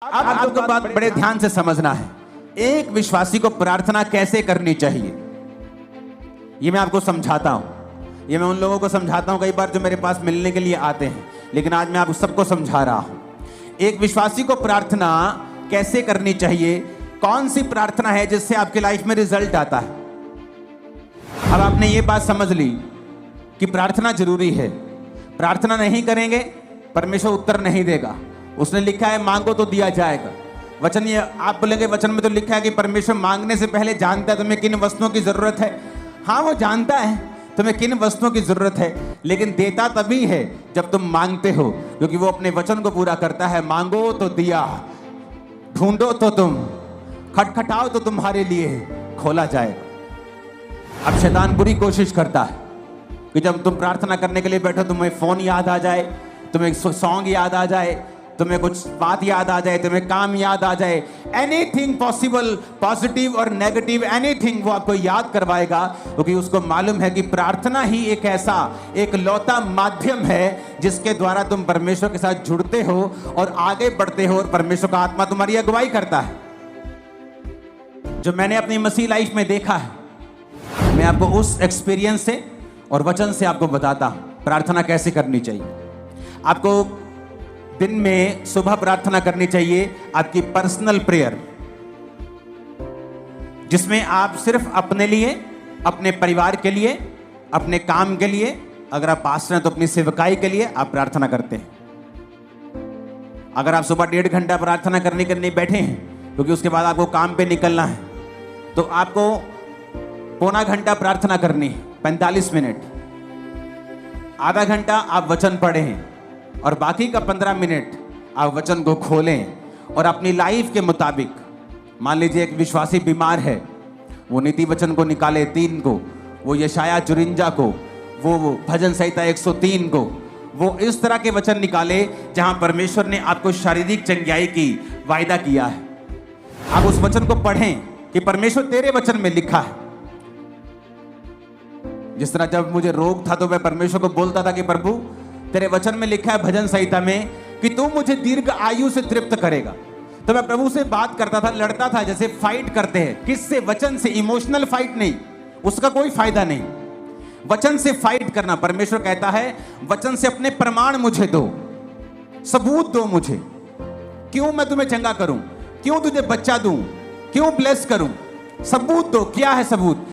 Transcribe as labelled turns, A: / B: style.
A: अब आपको बात बड़े ध्यान से समझना है। एक विश्वासी को प्रार्थना कैसे करनी चाहिए, ये मैं आपको समझाता हूं। ये मैं उन लोगों को समझाता हूं कई बार जो मेरे पास मिलने के लिए आते हैं, लेकिन आज मैं आप सबको समझा रहा हूं। एक विश्वासी को प्रार्थना कैसे करनी चाहिए, कौन सी प्रार्थना है जिससे आपकी लाइफ में रिजल्ट आता है। अब आपने ये बात समझ ली कि प्रार्थना जरूरी है। प्रार्थना नहीं करेंगे परमेश्वर उत्तर नहीं देगा। उसने लिखा है मांगो तो दिया जाएगा। वचन ये आप बोलेंगे वचन में तो लिखा है कि परमेश्वर मांगने से पहले जानता है तुम्हें किन वस्तुओं की जरूरत है। हाँ, वो जानता है तुम्हें किन वस्तुओं की जरूरत है, लेकिन देता तभी है जब तुम मांगते हो, क्योंकि वो अपने वचन को पूरा करता है। मांगो तो दिया, ढूंढो तो तुम, खटखटाओ तो तुम्हारे लिए खोला जाएगा। अब शैतान बुरी कोशिश करता है कि जब तुम प्रार्थना करने के लिए बैठो तुम्हें फोन याद आ जाए, तुम्हें सॉन्ग याद आ जाए, तुम्हें कुछ बात याद आ जाए, तुम्हें काम याद आ जाए। एनीथिंग पॉसिबल, पॉजिटिव और नेगेटिव एनीथिंग वो आपको याद करवाएगा, क्योंकि उसको मालूम है कि प्रार्थना ही एक ऐसा एक लौता माध्यम है जिसके द्वारा तुम परमेश्वर के साथ जुड़ते हो और आगे बढ़ते हो और परमेश्वर का आत्मा तुम्हारी अगुवाई करता है। जो मैंने अपनी मसीह लाइफ में देखा है, मैं आपको उस एक्सपीरियंस से और वचन से आपको बताता हूं प्रार्थना कैसे करनी चाहिए। आपको दिन में सुबह प्रार्थना करनी चाहिए, आपकी पर्सनल प्रेयर, जिसमें आप सिर्फ अपने लिए, अपने परिवार के लिए, अपने काम के लिए, अगर आप पास्टर हैं तो अपनी सेवकाई के लिए आप प्रार्थना करते हैं। अगर आप सुबह 1.5 घंटा प्रार्थना करने के लिए बैठे हैं, क्योंकि उसके बाद आपको काम पे निकलना है, तो आपको पौना घंटा प्रार्थना करनी है, 45 मिनट। आधा घंटा आप वचन पढ़ें और बाकी का 15 मिनट आप वचन को खोलें और अपनी लाइफ के मुताबिक, मान लीजिए एक विश्वासी बीमार है, वो नीति वचन को निकाले 3 को, वो यशाया 54 को, वो भजन संहिता 103 को, वो इस तरह के वचन निकाले जहां परमेश्वर ने आपको शारीरिक चंगाई की वायदा किया है। आप उस वचन को पढ़ें कि परमेश्वर तेरे वचन में लिखा है। जिस तरह जब मुझे रोग था तो मैं परमेश्वर को बोलता था कि प्रभु तेरे वचन में लिखा है भजन संहिता में कि तू मुझे दीर्घ आयु से तृप्त करेगा। तो मैं प्रभु से बात करता था, लड़ता था, जैसे फाइट करते हैं। किससे? वचन से। इमोशनल फाइट नहीं, उसका कोई फायदा नहीं। वचन से फाइट करना। परमेश्वर कहता है वचन से अपने प्रमाण मुझे दो, सबूत दो मुझे। क्यों मैं तुम्हें चंगा करूं, क्यों तुझे बच्चा दूं, क्यों ब्लेस करूं, सबूत दो। क्या है सबूत?